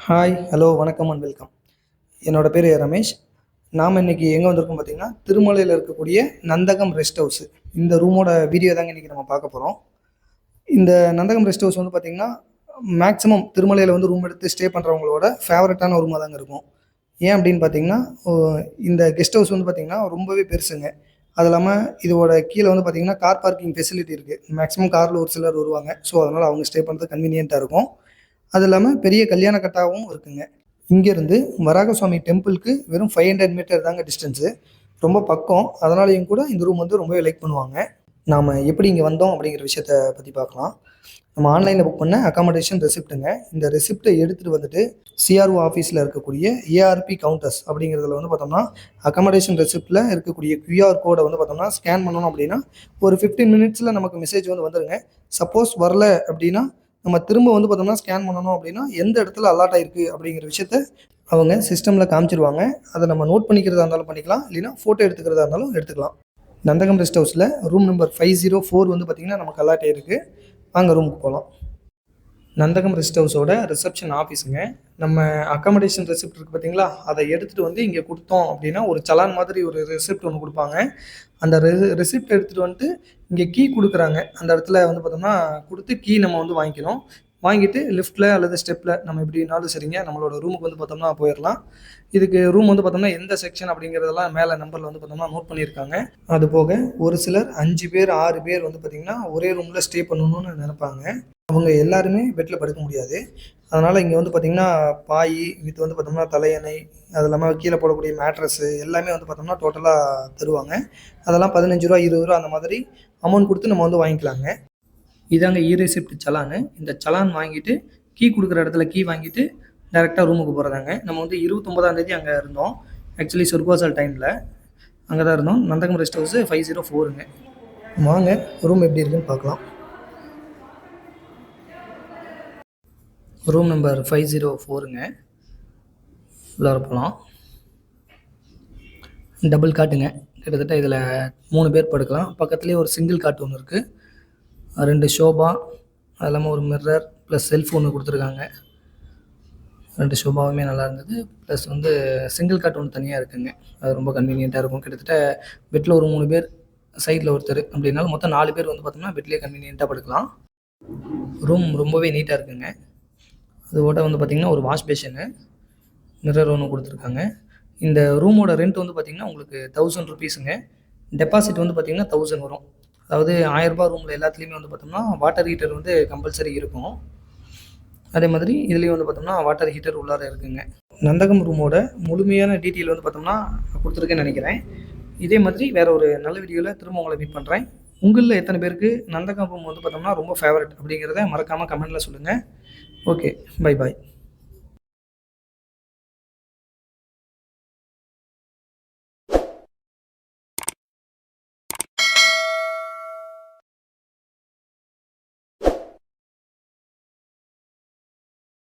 Hi, hello, வணக்கம் and welcome. என்னோட பேர் ரமேஷ். நாம் இன்னைக்கு எங்கே வந்திருக்கோம் பார்த்தீங்கன்னா, திருமலையில் இருக்கக்கூடிய நந்தகம் ரெஸ்ட் ஹவுஸு. இந்த ரூமோட வீடியோ தாங்க இன்றைக்கி நம்ம பார்க்க போகிறோம். இந்த நந்தகம் ரெஸ்ட் ஹவுஸ் வந்து பார்த்திங்கன்னா, மேக்ஸிமம் திருமலையில் வந்து ரூம் எடுத்து ஸ்டே பண்ணுறவங்களோட ஃபேவரட்டான ரூமாக தாங்க இருக்கும். ஏன் அப்படின்னு பார்த்தீங்கன்னா, இந்த கெஸ்ட் ஹவுஸ் வந்து பார்த்திங்கன்னா ரொம்பவே பெருசுங்க. அது இல்லாமல் இதோட கீழே வந்து பார்த்திங்கன்னா கார் பார்க்கிங் ஃபெசிலிட்டி இருக்குது. மேக்ஸிமம் காரில் ஒரு சிலர் வருவாங்க. ஸோ அதனால் அவங்க ஸ்டே பண்ணுறது கன்வீனியண்ட்டாக இருக்கும். அது இல்லாமல் பெரிய கல்யாண கட்டாகவும் இருக்குங்க. இங்கேருந்து வராகசுவாமி டெம்பிளுக்கு வெறும் 500 மீட்டர் தாங்க டிஸ்டன்ஸு. ரொம்ப பக்கம். அதனாலேயும் கூட இந்த ரூம் வந்து ரொம்பவே லைக் பண்ணுவாங்க. நாம் எப்படி இங்கே வந்தோம் அப்படிங்கிற விஷயத்த பற்றி பார்க்கலாம். நம்ம ஆன்லைனில் புக் பண்ண அக்காமடேஷன் ரெசிப்ட்டுங்க. இந்த ரெசிப்ட்டை எடுத்துகிட்டு வந்துட்டு சிஆர்ஓ ஆஃபீஸில் இருக்கக்கூடிய ஏஆர்பி கவுண்டர்ஸ் அப்படிங்கிறதுல வந்து பார்த்தோம்னா, அக்காமடேஷன் ரெசிப்ட்டில் இருக்கக்கூடிய கியூஆர் கோடை வந்து பார்த்தோம்னா ஸ்கேன் பண்ணணும் அப்படின்னா ஒரு 15 மினிட்ஸில் நமக்கு மெசேஜ் வந்து வந்துருங்க. சப்போஸ் வரல அப்படின்னா நம்ம திரும்ப வந்து பார்த்தோம்னா ஸ்கேன் பண்ணணும் அப்படின்னா எந்த இடத்துல அலாட் ஆகிருக்கு அப்படிங்கிற விஷயத்த அவங்க சிஸ்டமில் காமிச்சிருவாங்க. அதை நம்ம நோட் பண்ணிக்கிறதா இருந்தாலும் பண்ணிக்கலாம், இல்லைன்னா ஃபோட்டோ எடுத்துக்கிறதா இருந்தாலும் எடுத்துக்கலாம். நந்தகம் ரெஸ்ட் ஹவுஸில் ரூம் நம்பர் 504 வந்து பார்த்திங்கன்னா நமக்கு அலாட் ஆகிருக்கு. வாங்க ரூமுக்கு போகலாம். நந்தகம் ரெஸ்ட் ஹவுஸோட ரிசப்ஷன் ஆஃபீஸுங்க. நம்ம அக்காமடேஷன் ரெசிப்ட் இருக்குது பார்த்தீங்களா, அதை எடுத்துகிட்டு வந்து இங்கே கொடுத்தோம் அப்படின்னா ஒரு சலான் மாதிரி ஒரு ரெசிப்ட் ஒன்று கொடுப்பாங்க. அந்த ரெசிப்ட் எடுத்துகிட்டு வந்துட்டு இங்கே கீ கொடுக்குறாங்க. அந்த இடத்துல வந்து பார்த்தோம்னா கொடுத்து கீ நம்ம வந்து வாங்கிக்கணும். வாங்கிட்டு லிஃப்ட்டில் அல்லது ஸ்டெப்பில் நம்ம எப்படினாலும் சரிங்க நம்மளோட ரூமுக்கு வந்து பார்த்தோம்னா போயிடலாம். இதுக்கு ரூம் வந்து பார்த்தோம்னா எந்த செக்ஷன் அப்படிங்கிறதெல்லாம் மேலே நம்பரில் வந்து பார்த்தோம்னா நோட் பண்ணியிருக்காங்க. அது போக ஒரு சிலர் 5 பேர் 6 பேர் வந்து பார்த்திங்கன்னா ஒரே ரூமில் ஸ்டே பண்ணணும்னு நினைப்பாங்க. அவங்க எல்லாருமே பெட்டில் படுக்க முடியாது. அதனால் இங்கே வந்து பார்த்திங்கன்னா பாய் வித் வந்து பார்த்தோம்னா தலையணை, அது இல்லாமல் கீழே போடக்கூடிய மேட்ரஸ்ஸு எல்லாமே வந்து பார்த்தோம்னா டோட்டலாக தருவாங்க. அதெல்லாம் ₹15 ₹20 அந்த மாதிரி அமௌண்ட் கொடுத்து நம்ம வந்து வாங்கிக்கலாங்க. இதாங்க ரெசிப்ட் சலானு. இந்த சலான் வாங்கிட்டு கீ கொடுக்குற இடத்துல கீ வாங்கிட்டு டேரெக்டாக ரூமுக்கு போகிறதாங்க. நம்ம வந்து 29ஆம் தேதி அங்கே இருந்தோம். ஆக்சுவலி சொர்க்கவாசல் டைமில் அங்கே தான் இருந்தோம். நந்தகம் ரெஸ்ட் ஹவுஸு 504ங்க. வாங்க ரூம் எப்படி இருக்குன்னு பார்க்கலாம். ரூம் நம்பர் 504ங்க. உள்ளார போகலாம். டபுள் காட்டுங்க. கிட்டத்தட்ட இதில் 3 பேர் படுக்கலாம். பக்கத்துலேயே ஒரு சிங்கிள் காட்டு ஒன்று இருக்குது. 2 ஷோபா, அது இல்லாமல் ஒரு மிரர் ப்ளஸ் செல்ஃப் ஒன்று கொடுத்துருக்காங்க. 2 ஷோபாவுமே நல்லா இருந்தது. ப்ளஸ் வந்து சிங்கிள் காட் ஒன்று தனியாக இருக்குங்க. அது ரொம்ப கன்வீனியண்ட்டாக இருக்கும். கிட்டத்தட்ட பெட்டில் ஒரு 3 பேர், சைடில் ஒருத்தர் அப்படின்னாலும் மொத்தம் 4 பேர் வந்து பார்த்தோம்னா பெட்லேயே கன்வீனியண்ட்டாக படுக்கலாம். ரூம் ரொம்பவே நீட்டாக இருக்குங்க. அதோட வந்து பார்த்திங்கன்னா ஒரு வாஷ் பேஷனு, மிரர் ஒன்று கொடுத்துருக்காங்க. இந்த ரூமோட ரெண்ட் வந்து பார்த்திங்கன்னா உங்களுக்கு ₹1000ங்க. டெபாசிட் வந்து பார்த்திங்கன்னா 1000 வரும். அதாவது ₹1000 ரூமில் எல்லாத்துலேயுமே வந்து பார்த்தோம்னா வாட்டர் ஹீட்டர் வந்து கம்பல்சரி இருக்கும். அதே மாதிரி இதுலேயும் வந்து பார்த்தோம்னா வாட்டர் ஹீட்டர் உள்ளார இருக்குங்க. நந்தகம் ரூமோட முழுமையான டீட்டெயில் வந்து பார்த்தோம்னா கொடுத்துருக்கேன்னு நினைக்கிறேன். இதே மாதிரி வேறு ஒரு நல்ல வீடியோவில் திரும்ப உங்களை மீட் பண்ணுறேன். உங்களில் எத்தனை பேருக்கு நந்தகம் ரூம் வந்து பார்த்தோம்னா ரொம்ப ஃபேவரட் அப்படிங்கிறத மறக்காமல் கமெண்ட்டில் சொல்லுங்கள். Okay, bye bye.